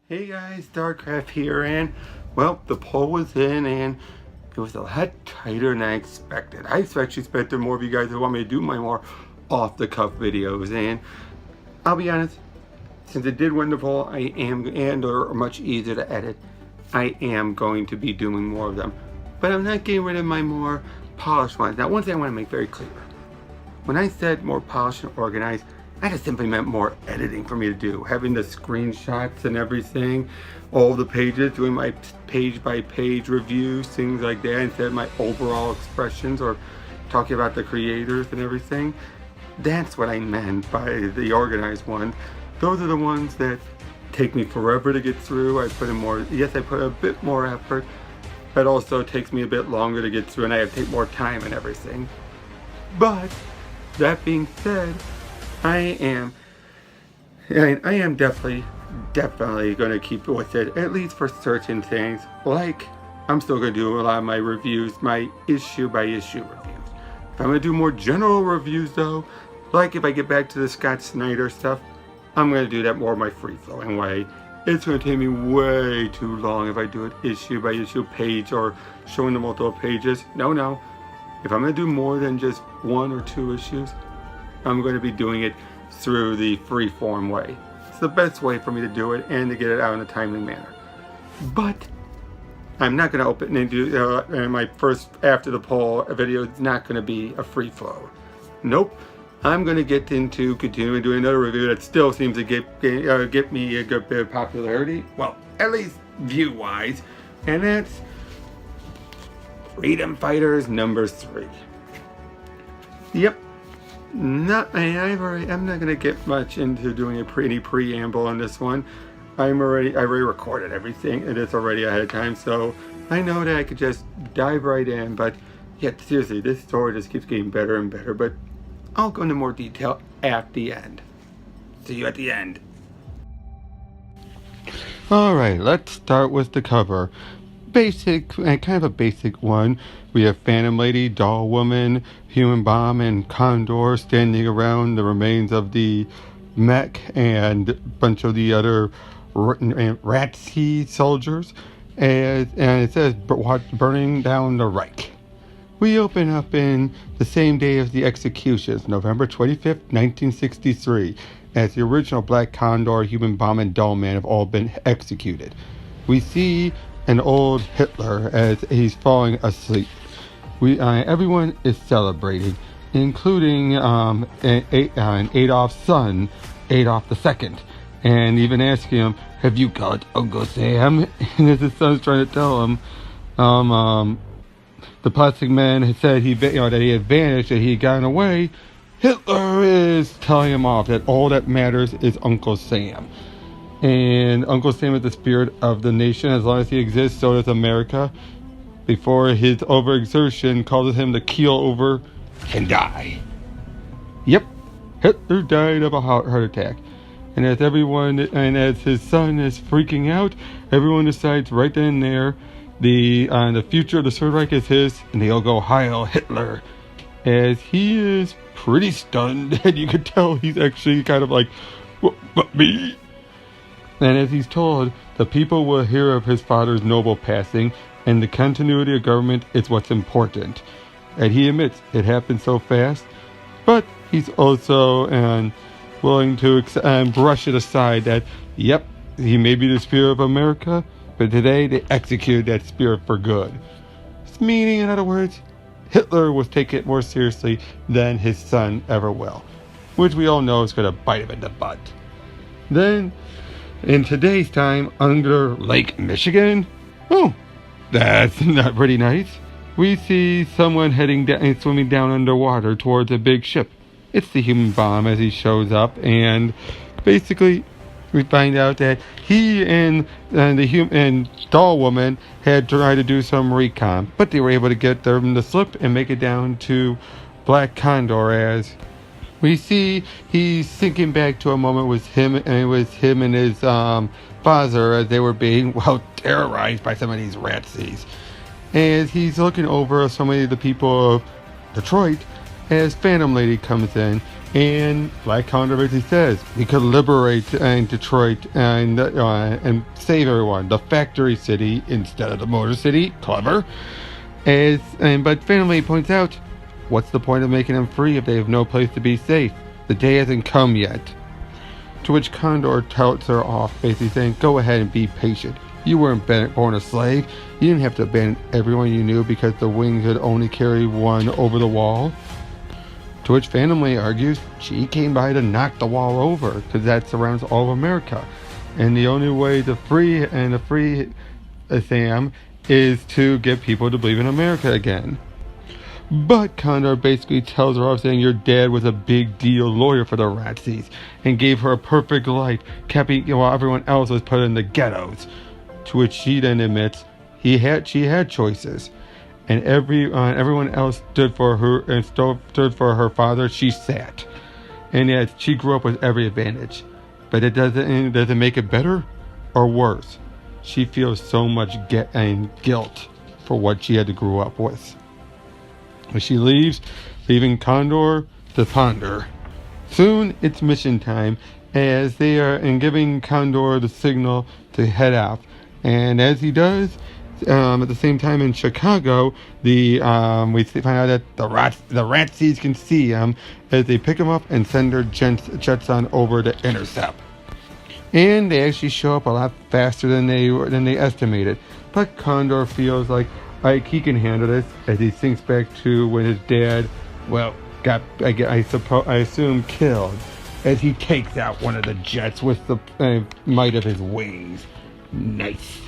Hey guys, Darkcraft here, and well, the poll was in and it was a lot tighter than I expected. I actually expected more of you guys that want me to do my more off-the-cuff videos, and I'll be honest, since it did win the poll, I am, and are much easier to edit, I am going to be doing more of them. But I'm not getting rid of my more polished ones. Now, one thing I want to make very clear. When I said more polished and organized, I just simply meant more editing for me to do. Having the screenshots and everything, all the pages, doing my page by page reviews, things like that, instead of my overall expressions or talking about the creators and everything. That's what I meant by the organized ones. Those are the ones that take me forever to get through. I put in more, yes, I put a bit more effort, but also it takes me a bit longer to get through and I have to take more time and everything. But that being said, I am definitely going to keep with it, at least for certain things. Like, I'm still going to do a lot of my reviews, my issue by issue reviews. If I'm going to do more general reviews though, like if I get back to the Scott Snyder stuff, I'm going to do that more in my free-flowing way. It's going to take me way too long if I do it issue by issue, page, or showing the multiple pages. No. If I'm going to do more than just one or two issues, I'm going to be doing it through the free-form way. It's the best way for me to do it and to get it out in a timely manner. But I'm not going to open and do my first after the poll video. It's not going to be a free flow. Nope. I'm going to get into continuing doing another review that still seems to get me a good bit of popularity. Well, at least view-wise, and that's Freedom Fighters #3. Yep. I'm not going to get much into doing any preamble on this one. I already recorded everything and it's already ahead of time, so I know that I could just dive right in. But yet, seriously, this story just keeps getting better and better. But I'll go into more detail at the end. See you at the end. Alright, let's start with the cover. Basic, and kind of a basic one. We have Phantom Lady, Doll Woman, Human Bomb, and Condor standing around the remains of the mech and a bunch of the other Ratzi soldiers. And it says, burning down the Reich. We open up in the same day as the executions, November 25th, 1963, as the original Black Condor, Human Bomb, and Doll Man have all been executed. We see an old Hitler as he's falling asleep. Everyone is celebrating, including Adolf's son, Adolf II, and even asking him, "Have you got Uncle Sam?" And as his son's trying to tell him, the Plastic Man had said that he had vanished, that he had gotten away. Hitler is telling him off that all that matters is Uncle Sam. And Uncle Sam is the spirit of the nation. As long as he exists, so does America. Before his overexertion causes him to keel over and die. Yep, Hitler died of a heart attack. And as his son is freaking out, everyone decides right then and there, the future of the Third Reich is his, and they all go Heil Hitler. As he is pretty stunned, and you can tell he's actually kind of like, what me? And as he's told, the people will hear of his father's noble passing, and the continuity of government is what's important. And he admits it happened so fast, but he's also willing to brush it aside that, yep, he may be the spirit of America, but today they executed that spirit for good. Meaning, in other words, Hitler was taking it more seriously than his son ever will, which we all know is going to bite him in the butt. Then, in today's time, under Lake Michigan, oh, that's not pretty nice. We see someone swimming down underwater towards a big ship. It's the Human Bomb as he shows up, and basically we find out that he and Doll Woman had tried to do some recon, but they were able to get them to slip and make it down to Black Condor. As we see, he's thinking back to a moment with him and his father as they were being, terrorized by some of these Ratzis. As he's looking over some of the people of Detroit, as Phantom Lady comes in, And Black Condor basically says we could liberate Detroit and save everyone, the factory city instead of the motor city. Clever. But Family points out, what's the point of making them free if they have no place to be safe? The day hasn't come yet. To which Condor tells her off, basically saying, go ahead and be patient. You weren't born a slave. You didn't have to abandon everyone you knew because the wing could only carry one over the wall. To which Family argues she came by to knock the wall over because that surrounds all of America. And the only way to free Sam is to get people to believe in America again. But Condor basically tells her off, saying your dad was a big deal lawyer for the Ratzis and gave her a perfect life, while everyone else was put in the ghettos. To which she then admits she had choices, and everyone else stood for her and stood for her father. She sat, and yet she grew up with every advantage. But it doesn't make it better or worse. She feels so much guilt for what she had to grow up with. As she leaves, leaving Condor to ponder. Soon it's mission time, as they are giving Condor the signal to head out. And as he does, at the same time in Chicago, we find out that the Ratzis can see him as they pick him up and send their jets on over to intercept. And they actually show up a lot faster than they estimated. But Condor feels like he can handle this, as he thinks back to when his dad, got I assume killed, as he takes out one of the jets with the might of his wings. Nice.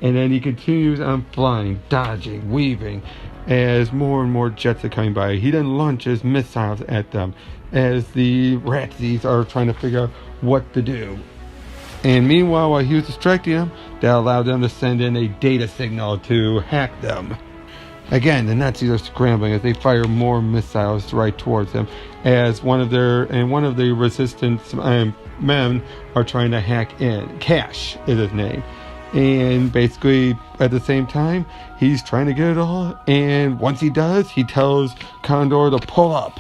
And then he continues on flying, dodging, weaving, as more and more jets are coming by. He then launches missiles at them, as the Ratzis are trying to figure out what to do. And meanwhile, while he was distracting them, that allowed them to send in a data signal to hack them. Again, the Nazis are scrambling as they fire more missiles right towards them, as one of the resistance men are trying to hack in. Cash is his name. And basically, at the same time, he's trying to get it all. And once he does, he tells Condor to pull up.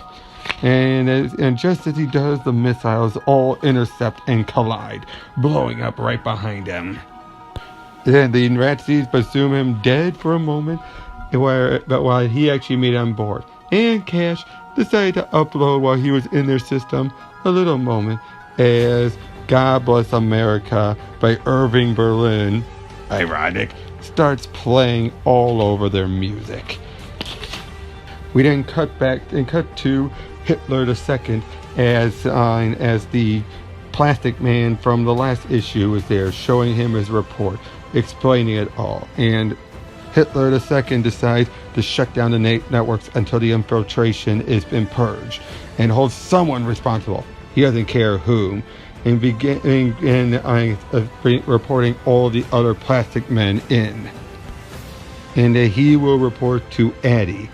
And just as he does, the missiles all intercept and collide, blowing up right behind him. Then the Ratzis presume him dead for a moment, but while he actually made it on board. And Cash decided to upload while he was in their system a little moment, as God Bless America by Irving Berlin, ironic, starts playing all over their music. We then cut to Hitler II as the plastic man from the last issue is there, showing him his report, explaining it all. And Hitler II decides to shut down the networks until the infiltration has been purged, and holds someone responsible. He doesn't care whom, and reporting all the other plastic men in. And he will report to Addy,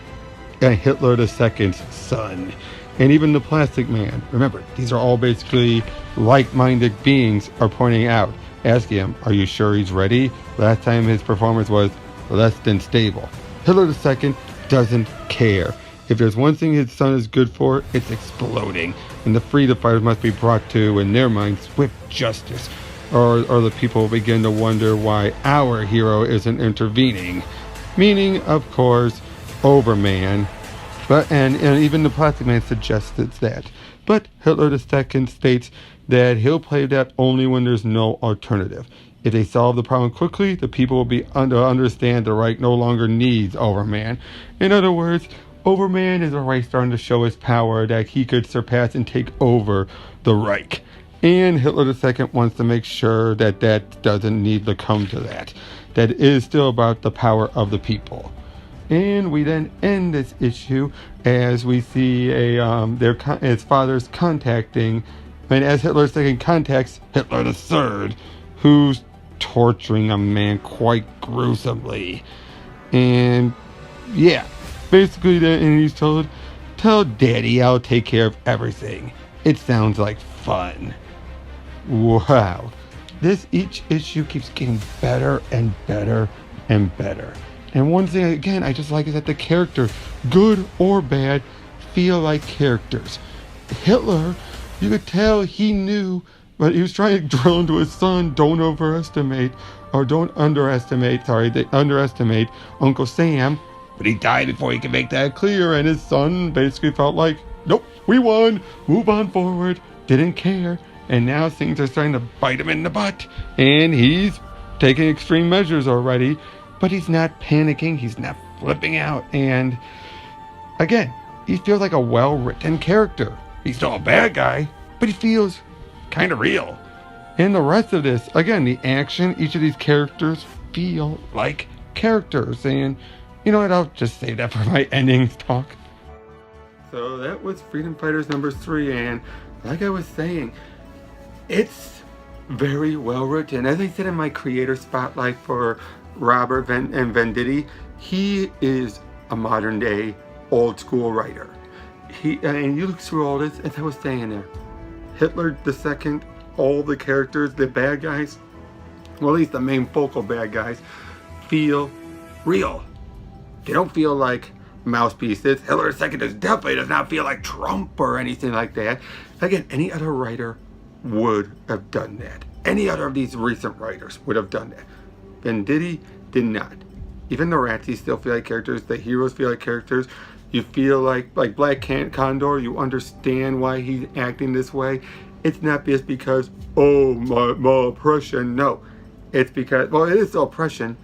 Hitler II's son. And even the plastic man, remember, these are all basically like-minded beings, are pointing out, asking him, are you sure he's ready? Last time his performance was less than stable. Hitler II doesn't care. If there's one thing his son is good for, it's exploding. And the freedom fighters must be brought to, in their minds, swift justice. Or the people begin to wonder why our hero isn't intervening. Meaning, of course, Overman. And even the plastic man suggests that. But Hitler II states that he'll play that only when there's no alternative. If they solve the problem quickly, the people will be understand the Reich no longer needs Overman. In other words, Overman is already starting to show his power, that he could surpass and take over the Reich. And Hitler II wants to make sure that doesn't need to come to that. That it is still about the power of the people. And we then end this issue as we see his father's contacting, and as Hitler II contacts Hitler III, who's torturing a man quite gruesomely. And yeah, basically, and he's told, tell Daddy I'll take care of everything. It sounds like fun. Wow. Each issue keeps getting better and better and better. And one thing, again, I just like is that the characters, good or bad, feel like characters. Hitler, you could tell he knew, but he was trying to drill into his son, don't underestimate Uncle Sam. But he died before he could make that clear, and his son basically felt like, nope, we won, move on forward, didn't care. And now things are starting to bite him in the butt, and he's taking extreme measures already, but he's not panicking, he's not flipping out, and again, he feels like a well-written character. He's still a bad guy, but he feels kind of real. And the rest of this, again, the action, each of these characters feel like characters. And you know what, I'll just save that for my endings talk. So that was Freedom Fighters number 3, and like I was saying, it's very well written. As I said in my creator spotlight for Robert and Venditti, he is a modern day old school writer. And you look through all this, as I was saying there, Hitler II, all the characters, the bad guys, well, at least the main focal bad guys, feel real. They don't feel like mouthpieces. Hitler II definitely does not feel like Trump or anything like that. Again, any other writer would have done that. Any other of these recent writers would have done that. Venditti did not. Even the Ratzi still feel like characters. The heroes feel like characters. You feel like Black Condor, you understand why he's acting this way. It's not just because, oh, my oppression. No, it's because, well, it is oppression,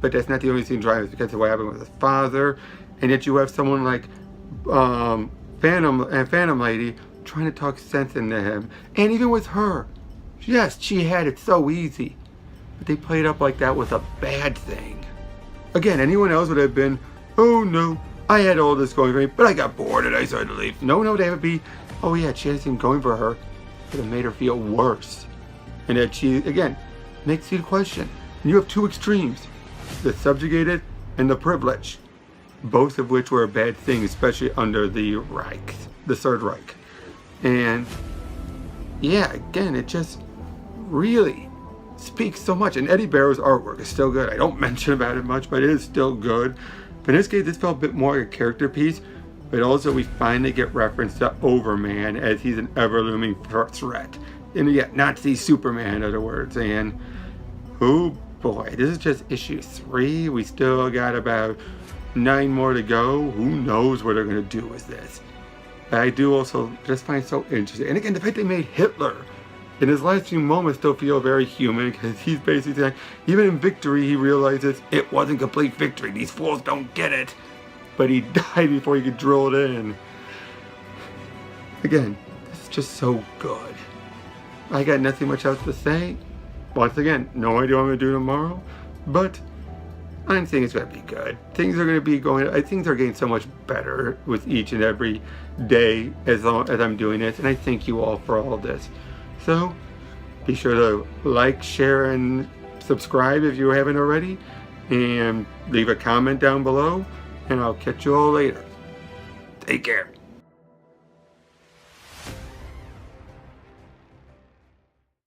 but that's not the only thing driving it. It's because of what happened with his father. And yet you have someone like Phantom Lady trying to talk sense into him. And even with her, yes, she had it so easy. But they played up like that was a bad thing. Again, anyone else would have been, oh no, I had all this going for me, but I got bored and I started to leave. No, they would be, oh yeah, she has him going for her, but it made her feel worse. And that she, again, makes you question. And you have two extremes, the subjugated and the privileged, both of which were a bad thing, especially under the Reich, the Third Reich. And yeah, again, it just really speaks so much. And Eddie Barrow's artwork is still good. I don't mention about it much, but it is still good. But in this case, this felt a bit more like a character piece, but also we finally get reference to Overman as he's an ever-looming threat. And yet, Nazi Superman, in other words. And, oh boy, this is just issue 3. We still got about 9 more to go. Who knows what they're going to do with this. But I do also just find it so interesting. And again, the fact they made Hitler in his last few moments still feel very human, because he's basically saying, even in victory, he realizes it wasn't complete victory. These fools don't get it. But he died before he could drill it in. Again, this is just so good. I got nothing much else to say. Once again, no idea what I'm going to do tomorrow. But I'm saying it's going to be good. Things are going to be going, things are getting so much better with each and every day as I'm doing this. And I thank you all for all of this. So, be sure to like, share, and subscribe if you haven't already. And leave a comment down below. And I'll catch you all later. Take care.